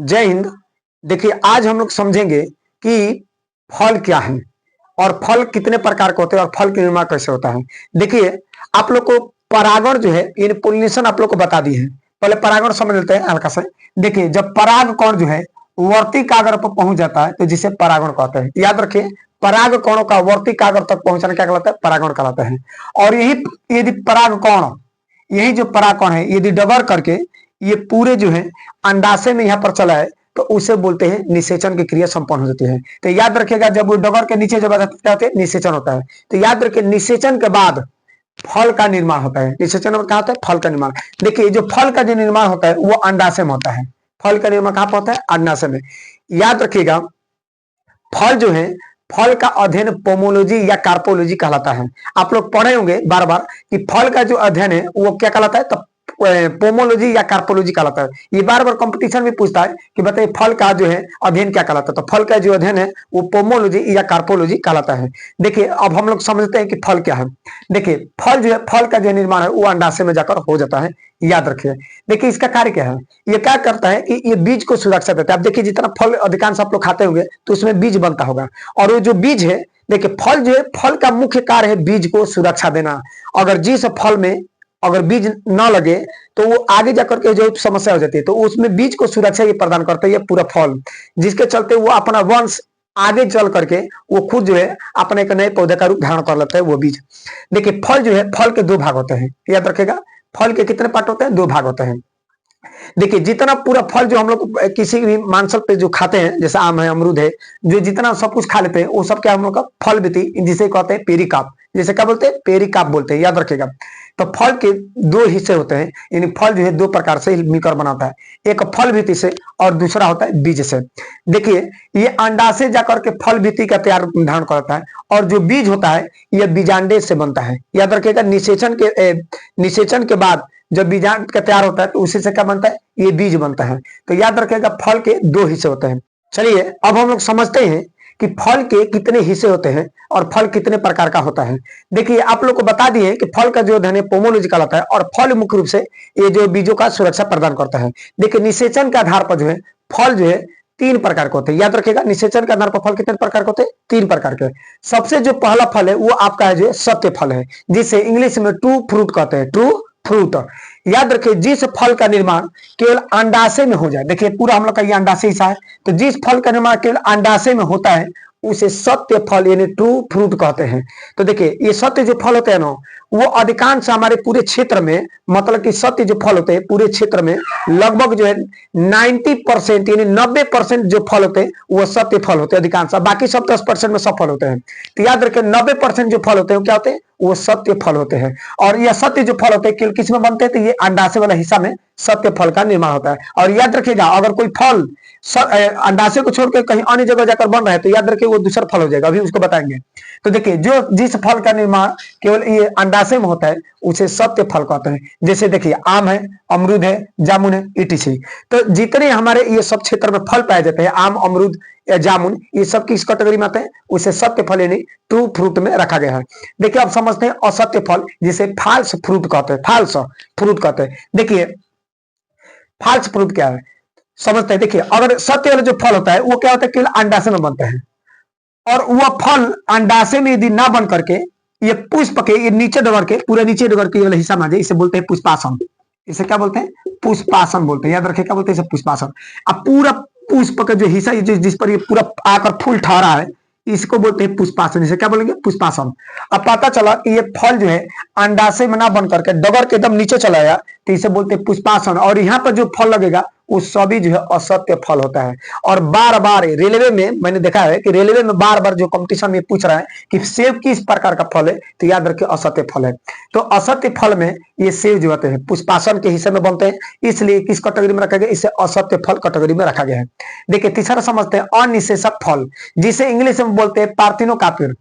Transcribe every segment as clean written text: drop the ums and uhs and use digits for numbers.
जय हिंद। देखिए आज हम लोग समझेंगे कि फल क्या है और फल कितने प्रकार के होते हैं और फल का निर्माण कैसे होता है। देखिए आप लोग को परागण जो है यानी पोलिनेशन आप लोग को बता दी है। पहले परागण समझ लेते हैं हल्का से। देखिए जब पराग कण जो है वर्ती कागर पर पहुंच जाता है तो जिसे परागण कहते हैं। याद रखिए पराग कणों का वर्ती कागर तक पहुंचना क्या कहलाता है? परागण कहलाता है। और यही यदि पराग कण यही जो परागकण है यदि डगर करके ये पूरे जो है अंडाशय में यहाँ पर चला है तो उसे बोलते हैं निषेचन की क्रिया संपन्न हो जाती है। तो याद रखिएगा जब वो डगर के नीचे जब क्या होते हैं निषेचन होता है। तो याद रखिए निषेचन के बाद फल का निर्माण होता है। निषेचन में क्या होता है? फल का निर्माण। देखिए जो फल का जो निर्माण होता है वो अंडाशय में होता है। फल का निर्माण कहाँ पर होता है? अंडाशय में। याद रखिएगा फल जो है फल का अध्ययन पोमोलॉजी या कार्पोलॉजी कहलाता है। आप लोग पढ़े होंगे बार बार कि फल का जो अध्ययन है वो क्या कहलाता है? तब पोमोलॉजी या कार्पोलॉजी कहलाता है। ये बार बार कंपटीशन में पूछता है कि बताइए फल का जो है अध्ययन क्या कहलाता है। तो फल का जो अध्ययन है वो पोमोलॉजी या कार्पोलॉजी कहलाता है। देखिए अब हम लोग समझते हैं कि फल क्या है। देखिए फल जो है फल का जो निर्माण है वो अंडाशय में जाकर हो जाता है। याद रखिए देखिए इसका कार्य क्या है? ये क्या करता है कि ये बीज को सुरक्षा देता है। आप देखिए जितना फल अधिकांश आप लोग खाते होंगे तो उसमें बीज बनता होगा और वो जो बीज है देखिए फल जो है फल का मुख्य कार्य है बीज को सुरक्षा देना। अगर जिस फल में अगर बीज न लगे तो वो आगे जाकर के जो समस्या हो जाती है। तो उसमें बीज को सुरक्षा ये प्रदान करता है ये पूरा फल, जिसके चलते वो अपना वंश आगे चल करके वो खुद जो है अपने एक नए पौधे का रूप धारण कर लेता है वो बीज। देखिए फल जो है फल के दो भाग होते हैं। याद रखेगा फल के कितने पार्ट होते हैं? दो भाग होते हैं। देखिए जितना पूरा फल जो हम लोग किसी भी मांसल पे जो खाते हैं जैसे आम है अमरूद है जो जितना सब कुछ खा लेते हैं वो सब क्या हम लोग का फल बीती जिसे कहते हैं पेरिकाप। जैसे क्या बोलते हैं? पेरिकाप बोलते हैं। याद रखिएगा तो फल के दो हिस्से होते हैं यानी फल जो है दो प्रकार से मिलकर बनाता है। एक फल भीति से और दूसरा होता है बीज से। देखिए ये अंडा से जाकर के फल भीति का तैयार धारण करता है और जो बीज होता है यह बीजांडे से बनता है। याद रखिएगा निषेचन के बाद जब बीजांड का तैयार होता है तो उसी से क्या बनता है? ये बीज बनता है। तो याद रखिएगा फल के दो हिस्से होते हैं। चलिए अब हम लोग समझते हैं कि फल के कितने हिस्से होते हैं और फल कितने प्रकार का होता है। देखिए आप लोग को बता दिए कि फल का जो अध्ययन है पोमोलॉजी कहलाता है और फल मुख्य रूप से ये जो बीजों का सुरक्षा प्रदान करता है। देखिए निषेचन के आधार पर जो है फल जो है तीन प्रकार के होते हैं। याद रखिएगा निषेचन के आधार पर फल कितने प्रकार के होते हैं? तीन प्रकार के। सबसे जो पहला फल है वो आपका है जो है सत्य फल है जिसे इंग्लिश में ट्रू फ्रूट कहते हैं। True fruit. याद रखिए जिस फल का निर्माण केवल अंडाशय में हो जाए, देखिए पूरा हम लोग का ये अंडाशय हिस्सा है, तो जिस फल का निर्माण केवल अंडाशय में होता है उसे सत्य फल यानी ट्रू फ्रूट कहते हैं। तो देखिए ये सत्य जो फल होते हैं ना वो अधिकांश हमारे पूरे क्षेत्र में मतलब कि सत्य जो फल होते हैं पूरे क्षेत्र में लगभग जो है 90% यानी 90% जो फल होते हैं वो सत्य फल होते हैं अधिकांश। बाकी सब 10% में सफल होते हैं। तो याद रखिए 90% जो फल होते हैं क्या होते हैं? वो सत्य फल होते हैं। और यह सत्य जो फल होते हैं केवल किस में बनते हैं? तो ये अंडाशय वाला हिस्सा में सत्य फल का निर्माण होता है। और याद रखिएगा अगर कोई फल अंडाशय को छोड़कर कहीं अन्य जगह जाकर बन रहा है तो याद रखिए वो दूसरा फल हो जाएगा, अभी उसको बताएंगे। तो देखिए जो जिस फल का निर्माण केवल ये अंडाशय में होता है उसे सत्य फल कहते हैं। जैसे देखिए आम है, अमरूद है, जामुन है, etc। तो जितने हमारे ये सब क्षेत्र में फल पाए जाते हैं आम, अमरूद या जामुन ये सब किस कैटेगरी में आते हैं? उसे सत्य फल यानी ट्रू फ्रूट में रखा गया है। देखिए आप समझते हैं असत्य फल जिसे फाल्स फ्रूट कहते हैं। फाल्स फ्रूट कहते हैं। देखिए फाल्स फ्रूट क्या है समझते हैं। देखिए अगर सत्य वाला जो फल होता है वो क्या होता है? केवल अंडाशय में बनता है और वह फल अंडाशय में यदि ना बन करके ये पुष्प के ये नीचे डगर के पूरे नीचे डगर के वाला हिस्सा में आ जाए इसे बोलते हैं पुष्पासन। इसे क्या बोलते हैं? पुष्पासन बोलते हैं। याद रखिए क्या बोलते हैं? इसे पुष्पासन। अब पूरा पुष्प का जो हिस्सा जिस पर ये पूरा आकर फूल ठहरा है इसको बोलते हैं पुष्पासन। इसे क्या बोलेंगे? पुष्पासन। अब पता चला कि ये फल जो है अंडाशय में ना बन करके डगर के एकदम नीचे चला गया तो इसे बोलते हैं पुष्पासन। और यहाँ पर जो फल लगेगा वो सभी जो है असत्य फल होता है। और बार बार रेलवे में मैंने देखा है कि रेलवे में बार बार जो कंपटीशन में पूछ रहा है कि सेब किस प्रकार का फल है तो याद रखिए असत्य फल है। तो असत्य फल में ये सेब जो होते हैं पुष्पासन के हिस्से में बनते हैं, इसलिए किस कैटेगरी में रखा गया? इसे असत्य फल कैटेगरी में रखा गया है। देखिए तीसरा समझते हैं अनिषेचक फल जिसे इंग्लिश में बोलते हैं पार्थिनोकार्पिक।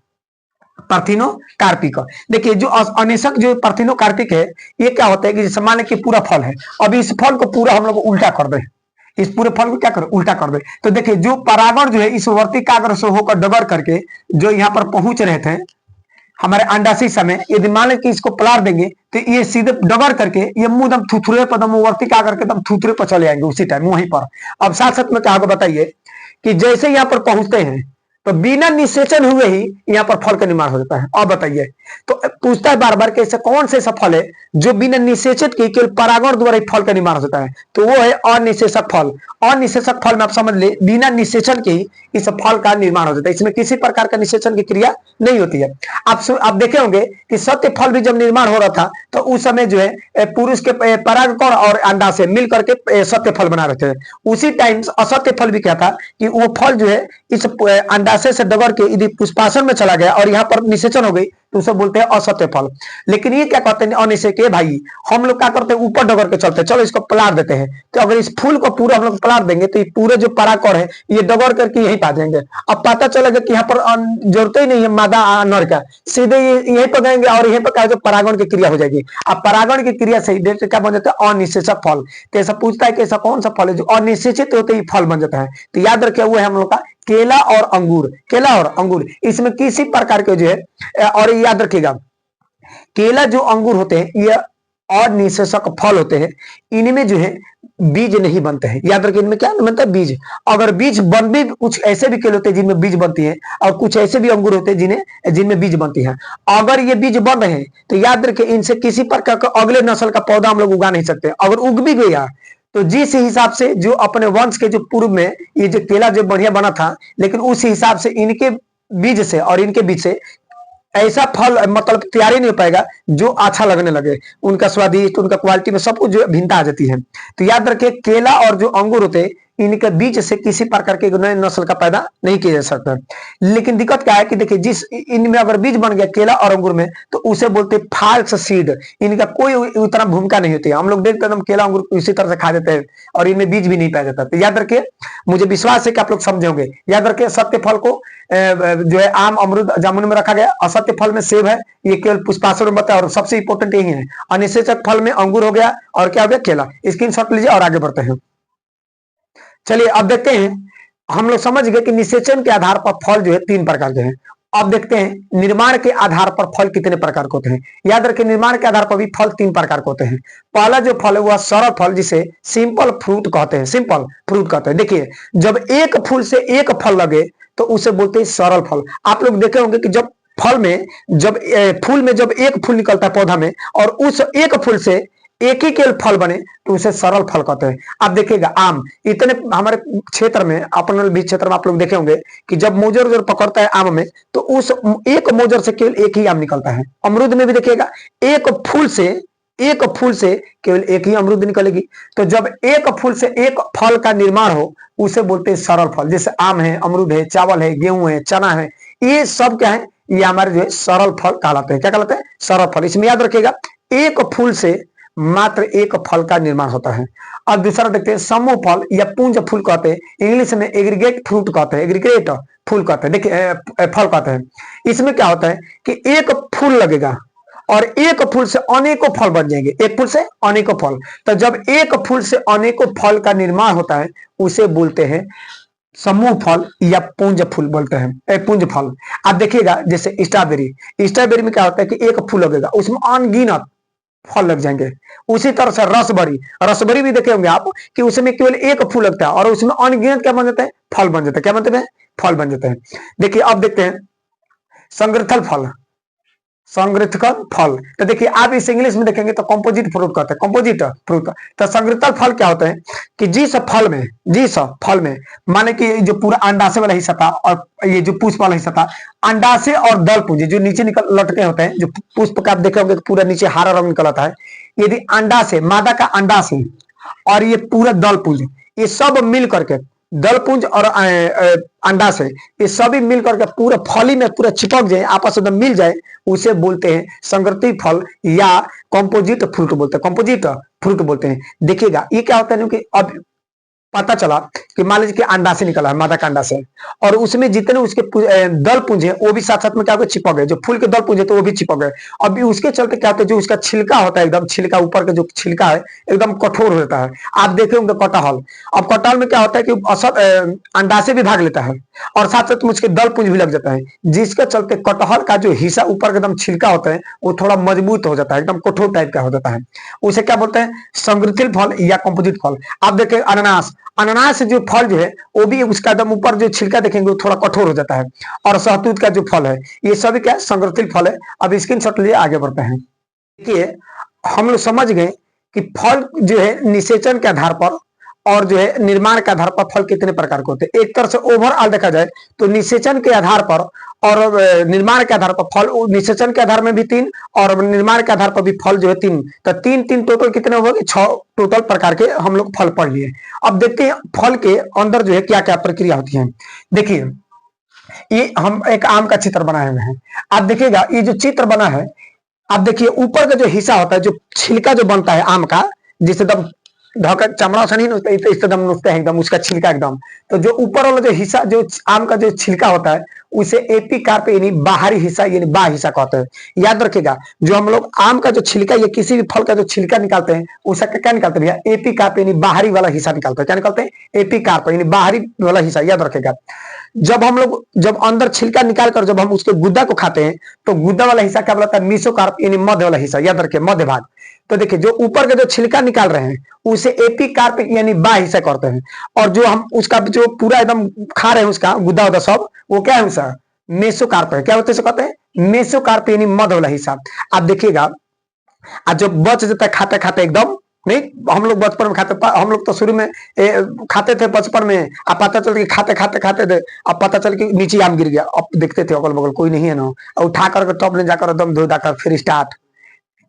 पार्थिनोकार्पिक। देखिए जो अनिषेचक जो पार्थिनोकार्पिक है ये क्या होता है कि जैसे मान लें कि पूरा फल है, अब इस फल को पूरा हम लोग उल्टा कर दें, इस पूरे फल को क्या करें? उल्टा कर दे। तो देखिए जो परागण जो है इस वर्ती काग्र से होकर डगर करके जो यहाँ पर पहुंच रहे थे हमारे अंडाशय समय यदि मान लें कि इसको पलार देंगे तो ये सीधे डगर करके ये मुंह एकदम थुथुरे पर दम वर्ती क्या करके एकदम थुथुरे पर चले आएंगे उसी टाइम वहीं पर। अब साथ साथ में क्या होगा बताइए कि जैसे यहाँ पर पहुंचते हैं तो बिना निषेचन हुए ही यहाँ पर फल का निर्माण हो जाता है। अब बताइए तो पूछता है बार बार कि ऐसा कौन से ऐसा फल है जो बिना निषेचित के केवल परागण द्वारा ही फल का निर्माण हो जाता है, तो वो है अनिषेचक फल। अनिषेचक फल में आप समझ ले बिना निषेचन के ही इस फल का निर्माण हो जाता है, इसमें किसी प्रकार का निषेचन की क्रिया नहीं होती है। आप देखे होंगे कि सत्य फल भी जब निर्माण हो रहा था तो उस समय जो है पुरुष के परागकण और अंडा से मिल करके सत्य फल बना रहे थे। उसी टाइम असत्य फल भी क्या था कि वो फल जो है इस अंडाशय से डगर के यदि पुष्पासन में चला गया और यहाँ पर निषेचन हो गई तो उसे बोलते हैं असत्य फल। लेकिन ये क्या कहते हैं अनिषेक के भाई हम लोग क्या करते हैं ऊपर डगर के चलते चलो इसको पलार देते हैं, तो अगर इस फूल को पूरा हम लोग पलार देंगे तो ये पूरे जो परागकण है ये डगर करके यहीं पा जाएंगे। अब पता चलेगा कि यहाँ पर जरूरत ही नहीं है मादा नर का, सीधे यहीं पर गएंगे और यहीं पर क्या परागण की क्रिया हो जाएगी। अब परागण की क्रिया से ही क्या बन जाता है अनिषेचक फल। तो ऐसा पूछता है कि ऐसा कौन सा फल है जो अनिषेचित होते ही फल बन जाता है, तो याद रखिए वो है हम लोग का केला और अंगूर। केला और अंगूर इसमें किसी प्रकार के जो है, और याद रखिएगा केला जो अंगूर होते हैं ये अनिषेचक फल होते हैं, इनमें जो है बीज नहीं बनते हैं। याद रखिए इनमें क्या बनता है बीज। अगर बीज बन भी कुछ ऐसे भी केले होते हैं जिनमें बीज बनती है और कुछ ऐसे भी अंगूर होते हैं जिनमें बीज बनती है। अगर ये बीज बन रहे हैं तो याद रखिए इनसे किसी प्रकार का अगले नस्ल का पौधा हम लोग उगा नहीं सकते। अगर उग भी गया तो जिस हिसाब से जो अपने वंश के जो पूर्व में ये जो केला जो बढ़िया बना था, लेकिन उस हिसाब से इनके बीज से और इनके बीज से ऐसा फल मतलब तैयार ही नहीं हो पाएगा जो अच्छा लगने लगे, उनका स्वादिष्ट उनका क्वालिटी में सब कुछ जो भिन्नता आ जाती है। तो याद रखिए केला और जो अंगूर होते हैं इनके बीज से किसी प्रकार के नए नस्ल का पैदा नहीं किया जा सकता। लेकिन दिक्कत क्या है कि देखिए जिस इनमें अगर बीज बन गया केला और अंगूर में तो उसे बोलते हैं फाल्स सीड, इनका कोई उतना भूमिका नहीं होती है। हम लोग देखते हैं केला अंगूर इसी तरह से खा देते हैं और इनमें बीज भी नहीं पाया जाता। तो याद रखिए मुझे विश्वास है कि आप लोग समझेंगे। याद रखिए सत्य फल को जो है आम अमरूद जामुन में रखा गया, असत्य फल में सेब है, ये केवल पुष्पासन में बताया और सबसे इंपॉर्टेंट यही है। अनिषेचक फल में अंगूर हो गया और क्या हो गया केला। स्क्रीनशॉट लीजिए और आगे बढ़ते हैं। चलिए अब देखते हैं, हम लोग समझ गए कि निषेचन के आधार पर फल जो है 3 प्रकार के हैं। अब देखते हैं निर्माण के आधार पर फल कितने प्रकार के होते हैं। याद रखिए निर्माण के आधार पर भी फल 3 प्रकार के होते हैं। पहला जो फल है वह सरल फल जिसे सिंपल फ्रूट कहते हैं, सिंपल फ्रूट कहते हैं। देखिए जब एक फूल से एक फल लगे तो उसे बोलते हैं सरल फल। आप लोग देखे होंगे कि जब फल में जब फूल में जब एक फूल निकलता है पौधा में और उस एक फूल से एक ही केवल फल बने तो उसे सरल फल कहते हैं। आप देखिएगा आम इतने हमारे क्षेत्र में अपने भी क्षेत्र में आप लोग देखे होंगे कि जब मोजर पकड़ता है आम में तो उस एक मोजर से केवल एक ही आम निकलता है। अमरूद में भी देखिएगा एक फूल से केवल एक ही अमरूद निकलेगी। तो जब एक फूल से एक फल का निर्माण हो उसे बोलते हैं सरल फल। जैसे आम है, अमरूद है, चावल है, गेहूं है, चना है, ये सब क्या है ये हमारे जो है सरल फल कहलाते हैं। क्या कहलाते हैं सरल फल। इसमें याद रखिएगा एक फूल से मात्र एक फल का निर्माण होता है। अब दूसरा देखते हैं समूह फल या पुंज फूल कहते हैं, इंग्लिश में एग्रीगेट फ्रूट कहते हैं, एग्रीगेट फूल कहते हैं। देखिए फल कहते हैं। इसमें क्या होता है कि एक फूल लगेगा और एक फूल से अनेकों फल बन जाएंगे, एक फूल से अनेकों फल। तो जब एक फूल से अनेकों फल का निर्माण होता है उसे बोलते हैं समूह फल या पुंज फूल बोलते हैं, पुंज फल। आप देखिएगा जैसे स्ट्रॉबेरी में क्या होता है कि एक फूल लगेगा उसमें अनगिनत फल लग जाएंगे। उसी तरह से रसबरी भी देखे होंगे आप कि उसमें केवल एक फूल लगता है और उसमें अनगिनत क्या बन जाता है फल बन जाता है। क्या बनते हैं फल बन जाते हैं। देखिए अब देखते हैं संग्रथल फल, संग्रथल फल। तो देखिए आप इस इंग्लिश में देखेंगे तो कंपोजिट फ्रूट कहते हैं, कंपोजिट फ्रूट। तो संग्रथल फल क्या होता है कि जिस फल में माने कि जो पूरा अंडाशय वाला हिस्सा था और ये जो पुष्प वाला हिस्सा था, अंडाशय और दल पुंज जो नीचे निकल लटके होते हैं, जो पुष्प का आप देखे होंगे पूरा नीचे हरा रंग निकल आता है, यदि अंडाशय मादा का अंडाशय और ये पूरा दल पुंज ये सब मिल करके दलपुंज और अंडाशय ये सभी मिल करके पूरे फली में पूरा चिपक जाए, आपस में मिल जाए, उसे बोलते हैं संगृति फल या कंपोजिट फ्रूट बोलते हैं, कंपोजिट फ्रूट बोलते हैं। देखिएगा ये क्या होता है कि अब पता चला कि मान लीजिए कि अंडा से निकला है मादा का अंडा से और उसमें जितने उसके दल पुंज है वो भी साथ साथ में क्या चिपक गए, जो फूल के दल पुंज है तो वो भी चिपक गए। अभी उसके चलते क्या होता है जो उसका छिलका होता है एकदम छिलका ऊपर का जो छिलका है एकदम कठोर होता है। आप देखे होंगे कटहल, अब कटहल में क्या होता है कि अंडा से भी भाग लेता है और साथ साथ उसके दल पुंज भी लग जाता है, जिसके चलते कटहल का जो हिस्सा ऊपर एकदम छिलका होता है वो थोड़ा मजबूत हो जाता है, एकदम कठोर टाइप का हो जाता है। उसे क्या बोलते हैं, संग्रथिल फल या कंपोजिट फल। आप देखें अनानास, अनानास जो फल जो है वो भी उसका एकदम ऊपर जो छिलका देखेंगे वो थोड़ा कठोर हो जाता है। और सहतूत का जो फल है ये सभी क्या संग्रथिल फल है। अब स्क्रीनशॉट लिए आगे बढ़ते हैं। देखिए हम लोग समझ गए कि फल जो है निषेचन के आधार पर और जो है निर्माण के आधार पर फल कितने प्रकार के होते हैं। एक तरह से ओवरऑल देखा जाए तो निषेचन के आधार पर और निर्माण के आधार पर फल, निषेचन के आधार में भी 3 और निर्माण के आधार पर भी फल जो है 3, तो 3 टोटल कितने हो गए, 6 टोटल प्रकार के हम लोग फल पढ़ लिए। अब देखते हैं फल के अंदर जो है क्या क्या प्रक्रिया होती है। देखिए ये हम एक आम का चित्र बनाए हुए हैं, आप देखिएगा ये जो चित्र बना है, आप देखिए ऊपर का जो हिस्सा होता है, जो छिलका जो बनता है आम का, जिसे एकदम ढका चमड़ा से नहीं नुकते एकदम नुकते हैं एकदम उसका छिलका एकदम, तो जो ऊपर वाला जो हिस्सा जो आम का जो छिलका होता है उसे एपिकार्प यानी बाहरी हिस्सा यानी बाह्य हिस्सा कहते हैं। याद रखिएगा जो हम लोग आम का जो छिलका या किसी भी फल का जो छिलका निकालते हैं उसका क्या निकालते हैं भैया, एपिकार्प यानी बाहरी वाला हिस्सा निकालते हैं। क्या निकालते हैं, एपिकार्प यानी बाहरी वाला हिस्सा। याद रखेगा जब अंदर छिलका निकाल कर जब हम उसके गुद्दा को खाते हैं तो गुद्दा वाला हिस्सा क्या बोलता है, मीसोकार्प यानी मध्य वाला हिस्सा। याद रखिए मध्य भाग। तो देखिए जो ऊपर का जो छिलका निकाल रहे हैं उसे एपिकार्प यानी बाह्य हिस्सा करते हैं, और जो हम उसका जो पूरा एकदम खा रहे हैं उसका गुद्दा उदा सब वो क्या है, उसका मेसोकार्प है। क्या होते हैं, कहते हैं मेसोकार्प यानी मध्य वाला हिस्सा। आप देखिएगा आज जब बच जाता है खाते खाते एकदम, नहीं हम लोग बचपन में खाते, हम लोग तो शुरू में खाते थे बचपन में, अब पता चल के खाते खाते खाते थे, अब पता चल के नीचे आम गिर गया, अब देखते थे अगल बगल कोई नहीं है ना, उठा करके टॉप ले जाकर एकदम धो धाकर फिर स्टार्ट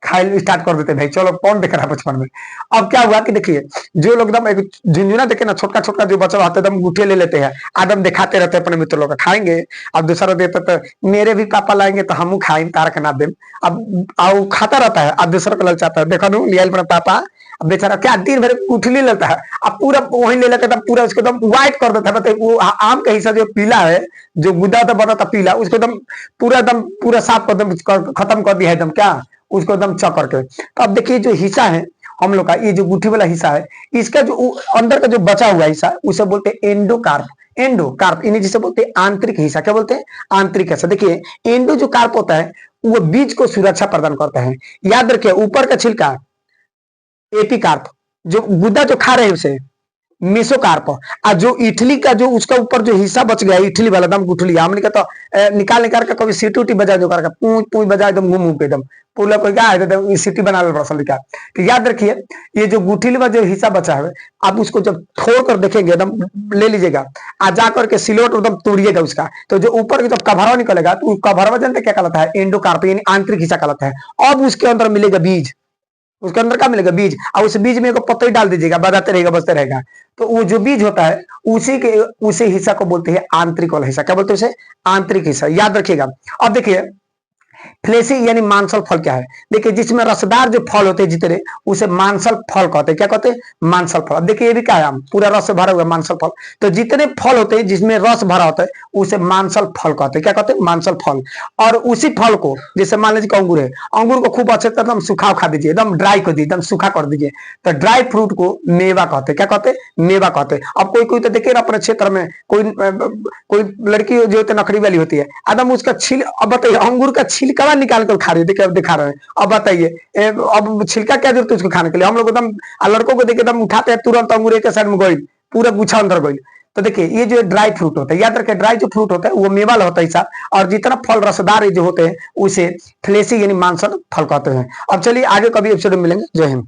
खाए स्टार्ट कर देते भाई, चलो कौन देख रहा है बचपन में। अब क्या हुआ कि देखिए जो लोग एकदम एक झुंझुना देखे ना, छोटा छोटा जो बच्चा होता है एकदम गुठे ले लेते हैं, आदम दिखाते रहते हैं अपने मित्र लोग खाएंगे, अब दूसरा देते तो मेरे भी पापा लाएंगे तो हम खाएंगे तार के नाम दे। अब खाता रहता है, अब दूसरा को लग जाता है, देखो नू लिया अपना पापा, अब बेचारा क्या दिन भर गुठली लेता है, अब पूरा वही ले लेता है, पूरा उसको एकदम व्हाइट कर देता है। मतलब वो आम का हिस्सा जो पीला है, जो गुद्दा था बना था पीला, उसको एकदम पूरा साफ कर खत्म कर दिया एकदम, क्या उसको एकदम चक करके। तो अब देखिए जो हिस्सा है हम लोग का, ये जो गुठी वाला हिस्सा है, इसका जो अंदर का जो बचा हुआ हिस्सा उसे बोलते हैं एंडोकार्प। एंडोकार्प इन्हें जिसे बोलते हैं आंतरिक हिस्सा। क्या बोलते हैं, आंतरिक हिस्सा। देखिए एंडो जो कार्प होता है वो बीज को सुरक्षा प्रदान करता है। याद रखिए ऊपर का छिलका एपिकार्प, जो गुद्दा जो खा रहे हैं उसे मेसोकार्प, और जो इटली का जो उसका ऊपर जो हिस्सा बच गया इटली वाला एकदम गुठली, हमने कहता निकाल निकाल के कभी सीटी उटी बजा जो करके पूछ पूछ बजा एकदम घूम के एकदम पूरा कोई क्या है सीटी बना ले रसल का। तो याद रखिए ये जो गुठली वाला जो हिस्सा बचा है आप उसको जब थोड़ कर देखेंगे एकदम ले लीजिएगा, आ जाकर के सिलोट एकदम तोड़िएगा उसका, तो जो ऊपर जब कभरवा निकलेगा तो कभरवा जानते क्या कहलाता है, एंडोकार्प यानी आंतरिक हिस्सा कहलाता है। अब उसके अंदर मिलेगा बीज, उसके अंदर क्या मिलेगा, बीज, और उस बीज में एक पत्ते डाल दीजिएगा, बजाते रहेगा बजते रहेगा, तो वो जो बीज होता है उसी हिस्सा को बोलते हैं आंतरिक वाला हिस्सा। क्या बोलते हैं उसे, आंतरिक हिस्सा। याद रखिएगा। अब देखिए फ्लेसी यानी मांसल फल क्या है, देखिए जिसमें रसदार जो फल होते हैं जितने उसे मांसल फल कहते हैं। क्या कहते हैं, मांसल फल। अब देखिए ये भी क्या है, पूरा रस से भरा हुआ मांसल फल। तो जितने फल होते हैं जिसमें रस भरा होता है उसे मांसल फल कहते हैं। क्या कहते हैं, मांसल फल। और उसी फल को जैसे मान लीजिए अंगूर है, अंगूर को खूब अच्छे से एकदम सूखा खा दीजिए, एकदम ड्राई कर दीजिए, एकदम सूखा कर दीजिए, तो ड्राई फ्रूट को मेवा कहते हैं। क्या कहते हैं, मेवा कहते हैं। अब कोई कोई तो देखिए ना अपने क्षेत्र में कोई लड़की जो होती है नखरी वाली होती है, एकदम उसका छिल, अब बताइए अंगूर का छिलका निकाल कर खा रही है, देखिए अब दिखा रहे हैं। अब बताइए अब छिलका क्या जरूरत है उसको खाने के लिए, हम लोग एकदम लड़कों को देखिए एकदम उठाते हैं तुरंत अंगूर एक साइड में गोई पूरा गुच्छा अंदर गोई। तो देखिए ये जो ड्राई फ्रूट होता है, याद रखिए ड्राई जो फ्रूट होता है वो मेवा होता है हिसाब, और जितना फल रसदार जो होते हैं उसे फ्लेसी यानी मांसल फल कहते हैं। अब चलिए आगे कभी एपिसोड में मिलेंगे। जय हिंद।